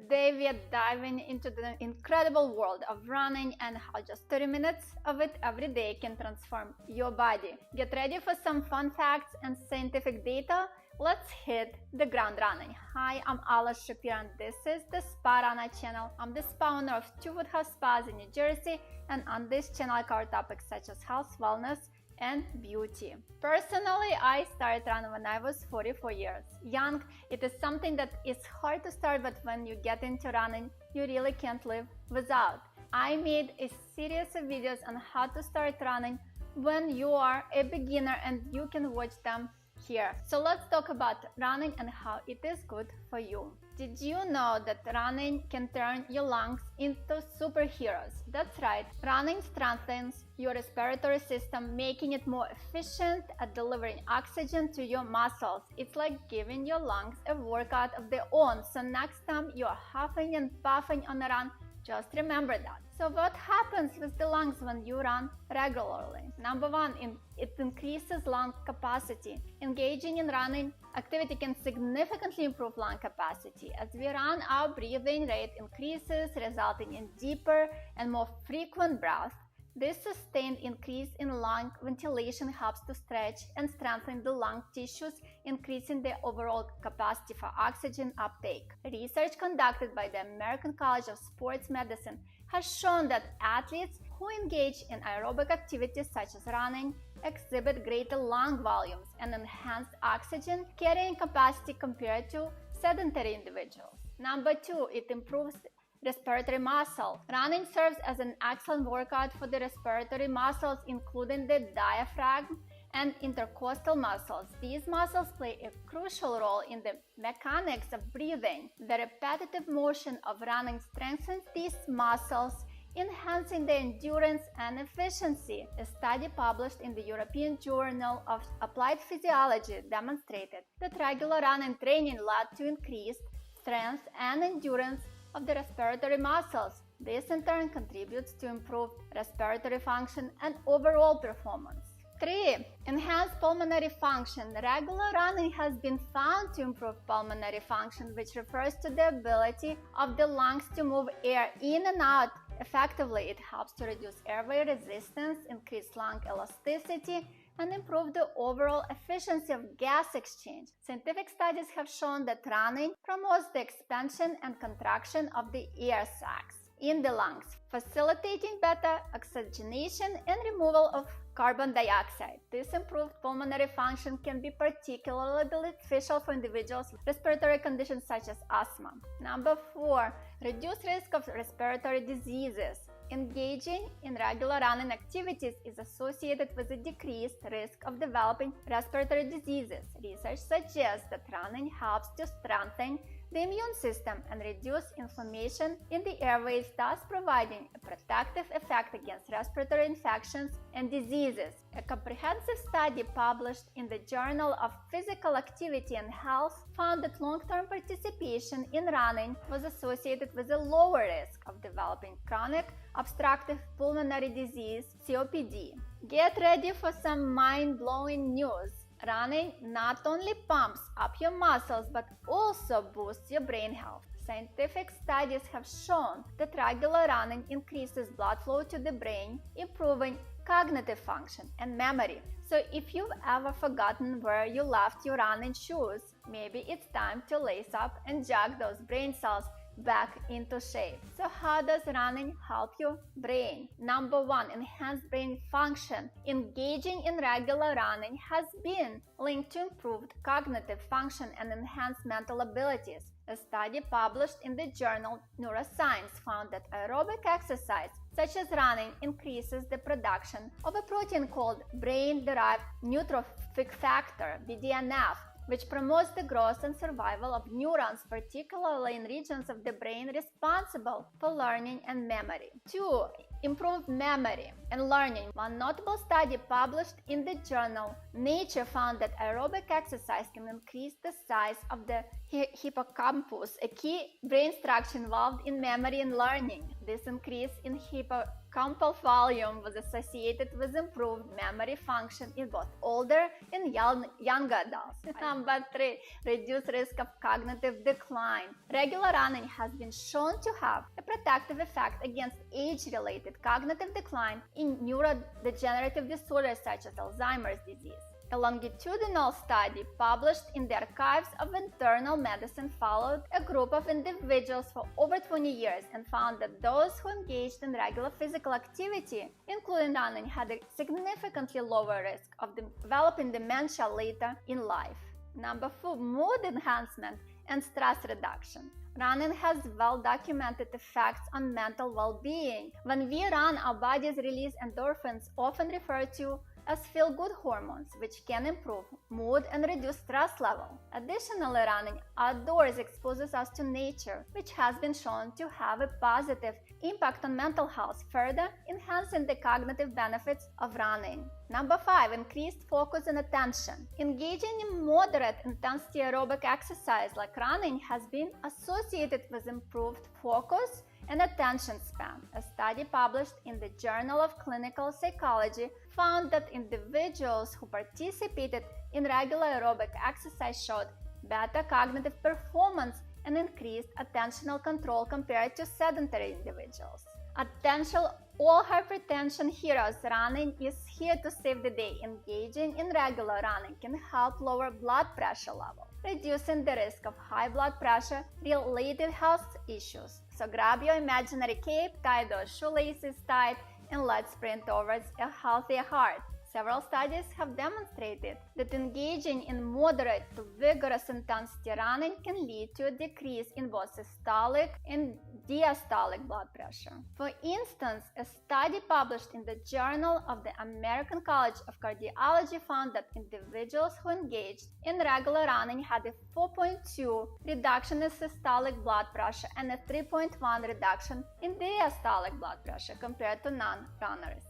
Today we are diving into the incredible world of running and how just 30 minutes of it every day can transform your body. Get ready for some fun facts and scientific data. Let's hit the ground running. Hi, I'm Alice Shapiro and this is the Spa Runner channel. I'm the spa owner of two Woodhouse spas in New Jersey, and on this channel I cover topics such as health, wellness, and beauty. Personally, I started running when I was 44 years young. It is something that is hard to start, but when you get into running, you really can't live without. I made a series of videos on how to start running when you are a beginner, and you can watch them here. So let's talk about running and how it is good for you. Did you know that running can turn your lungs into superheroes? That's right, running strengthens your respiratory system, making it more efficient at delivering oxygen to your muscles. It's like giving your lungs a workout of their own. So next time you're huffing and puffing on a run, just remember that. So what happens with the lungs when you run regularly? Number one, it increases lung capacity. Engaging in running activity can significantly improve lung capacity. As we run, our breathing rate increases, resulting in deeper and more frequent breath. This sustained increase in lung ventilation helps to stretch and strengthen the lung tissues, increasing the overall capacity for oxygen uptake. Research conducted by the American College of Sports Medicine has shown that athletes who engage in aerobic activities such as running exhibit greater lung volumes and enhanced oxygen carrying capacity compared to sedentary individuals. Number two, it improves respiratory muscle. Running serves as an excellent workout for the respiratory muscles, including the diaphragm and intercostal muscles. These muscles play a crucial role in the mechanics of breathing. The repetitive motion of running strengthens these muscles, enhancing their endurance and efficiency. A study published in the European Journal of Applied Physiology demonstrated that regular running training led to increased strength and endurance of the respiratory muscles. This in turn contributes to improved respiratory function and overall performance. 3. Enhanced pulmonary function. Regular running has been found to improve pulmonary function, which refers to the ability of the lungs to move air in and out effectively. It helps to reduce airway resistance, increase lung elasticity, and improve the overall efficiency of gas exchange. Scientific studies have shown that running promotes the expansion and contraction of the air sacs in the lungs, facilitating better oxygenation and removal of carbon dioxide. This improved pulmonary function can be particularly beneficial for individuals with respiratory conditions such as asthma. Number 4. Reduce risk of respiratory diseases. Engaging in regular running activities is associated with a decreased risk of developing respiratory diseases. Research suggests that running helps to strengthen the immune system and reduce inflammation in the airways, thus providing a protective effect against respiratory infections and diseases. A comprehensive study published in the Journal of Physical Activity and Health found that long-term participation in running was associated with a lower risk of developing chronic obstructive pulmonary disease, COPD. Get ready for some mind-blowing news. Running not only pumps up your muscles but also boosts your brain health. Scientific studies have shown that regular running increases blood flow to the brain, improving cognitive function and memory. So if you've ever forgotten where you left your running shoes, maybe it's time to lace up and jog those brain cells back into shape. So how does running help your brain? Number 1, enhanced brain function. Engaging in regular running has been linked to improved cognitive function and enhanced mental abilities. A study published in the journal Neuroscience found that aerobic exercise, such as running, increases the production of a protein called brain-derived neurotrophic factor, BDNF, which promotes the growth and survival of neurons, particularly in regions of the brain responsible for learning and memory. 2. Improved memory and learning. One notable study published in the journal Nature found that aerobic exercise can increase the size of the hippocampus, a key brain structure involved in memory and learning. This increase in hippocampus Compound volume was associated with improved memory function in both older and younger adults. Number 3, reduced risk of cognitive decline. Regular running has been shown to have a protective effect against age-related cognitive decline in neurodegenerative disorders such as Alzheimer's disease. A longitudinal study published in the Archives of Internal Medicine followed a group of individuals for over 20 years and found that those who engaged in regular physical activity, including running, had a significantly lower risk of developing dementia later in life. Number 4, mood enhancement and stress reduction. Running has well-documented effects on mental well-being. When we run, our bodies release endorphins, often referred to as feel-good hormones, which can improve mood and reduce stress level. Additionally, running outdoors exposes us to nature, which has been shown to have a positive impact on mental health, further enhancing the cognitive benefits of running. Number 5, increased focus and attention. Engaging in moderate intensity aerobic exercise like running has been associated with improved focus and attention span. A study published in the Journal of Clinical Psychology found that individuals who participated in regular aerobic exercise showed better cognitive performance and increased attentional control compared to sedentary individuals. Attention all hypertension heroes, running is here to save the day. Engaging in regular running can help lower blood pressure level, reducing the risk of high blood pressure related health issues. So grab your imaginary cape, tie those shoelaces tight, and let's sprint towards a healthier heart. Several studies have demonstrated that engaging in moderate to vigorous intensity running can lead to a decrease in both systolic and diastolic blood pressure. For instance, a study published in the Journal of the American College of Cardiology found that individuals who engaged in regular running had a 4.2 reduction in systolic blood pressure and a 3.1 reduction in diastolic blood pressure compared to non-runners.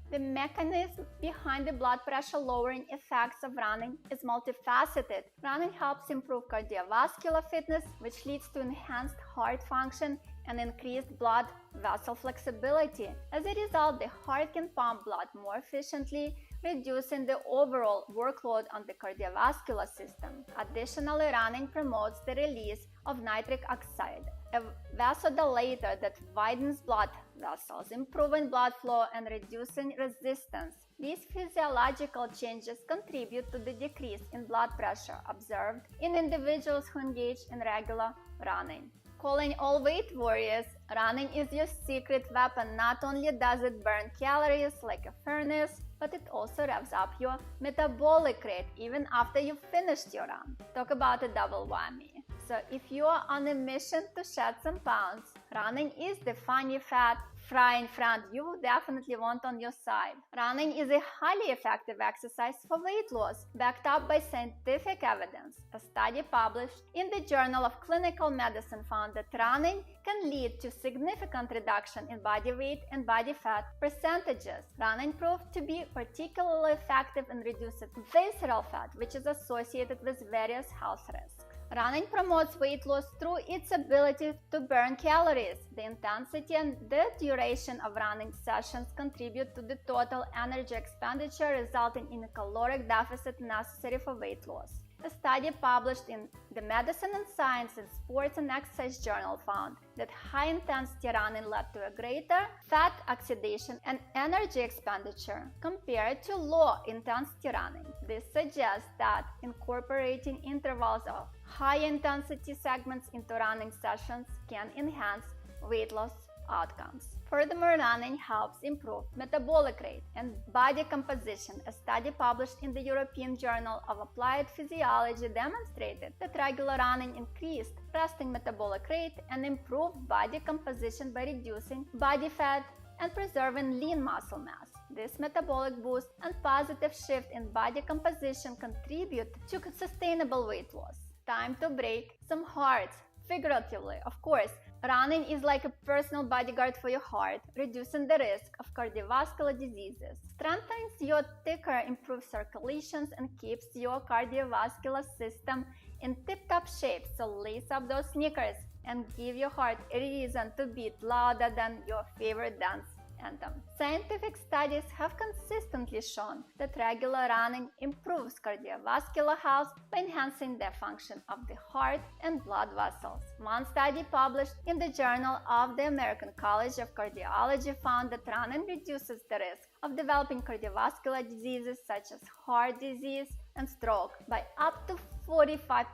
The mechanism behind the blood pressure lowering effects of running is multifaceted. Running helps improve cardiovascular fitness, which leads to enhanced heart function and increased blood vessel flexibility. As a result, the heart can pump blood more efficiently, reducing the overall workload on the cardiovascular system. Additionally, running promotes the release of nitric oxide, a vasodilator that widens blood vessels, improving blood flow and reducing resistance. These physiological changes contribute to the decrease in blood pressure observed in individuals who engage in regular running. Calling all weight warriors, running is your secret weapon. Not only does it burn calories like a furnace, but it also revs up your metabolic rate even after you've finished your run. Talk about a double whammy. So if you are on a mission to shed some pounds, running is the funny fat frying front you definitely want on your side. Running is a highly effective exercise for weight loss, backed up by scientific evidence. A study published in the Journal of Clinical Medicine found that running can lead to significant reduction in body weight and body fat percentages. Running proved to be particularly effective in reducing visceral fat, which is associated with various health risks. Running promotes weight loss through its ability to burn calories. The intensity and the duration of running sessions contribute to the total energy expenditure, resulting in a caloric deficit necessary for weight loss. A study published in the Medicine and Science in Sports and Exercise Journal found that high-intensity running led to a greater fat oxidation and energy expenditure compared to low-intensity running. This suggests that incorporating intervals of high-intensity segments into running sessions can enhance weight loss outcomes. Furthermore, running helps improve metabolic rate and body composition. A study published in the European Journal of Applied Physiology demonstrated that regular running increased resting metabolic rate and improved body composition by reducing body fat and preserving lean muscle mass. This metabolic boost and positive shift in body composition contribute to sustainable weight loss. Time to break some hearts. Figuratively, of course, running is like a personal bodyguard for your heart, reducing the risk of cardiovascular diseases, strengthens your ticker, improves circulations, and keeps your cardiovascular system in tip-top shape. So lace up those sneakers and give your heart a reason to beat louder than your favorite dance anthem. Scientific studies have consistently shown that regular running improves cardiovascular health by enhancing the function of the heart and blood vessels. One study published in the Journal of the American College of Cardiology found that running reduces the risk of developing cardiovascular diseases such as heart disease and stroke by up to 45%.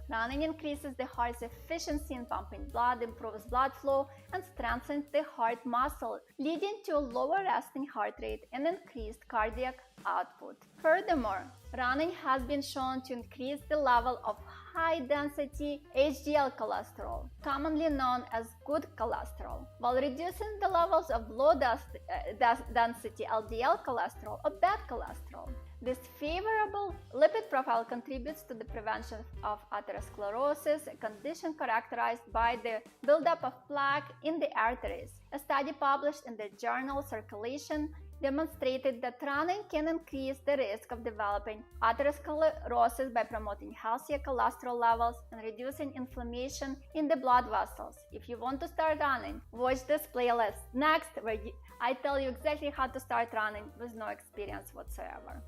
Running increases the heart's efficiency in pumping blood, improves blood flow, and strengthens the heart muscle, leading to a lower resting heart rate and increased cardiac output. Furthermore, running has been shown to increase the level of high-density HDL cholesterol, commonly known as good cholesterol, while reducing the levels of low-density LDL cholesterol or bad cholesterol. This favorable lipid profile contributes to the prevention of atherosclerosis, a condition characterized by the buildup of plaque in the arteries. A study published in the journal Circulation demonstrated that running can increase the risk of developing atherosclerosis by promoting healthier cholesterol levels and reducing inflammation in the blood vessels. If you want to start running, watch this playlist next, where I tell you exactly how to start running with no experience whatsoever.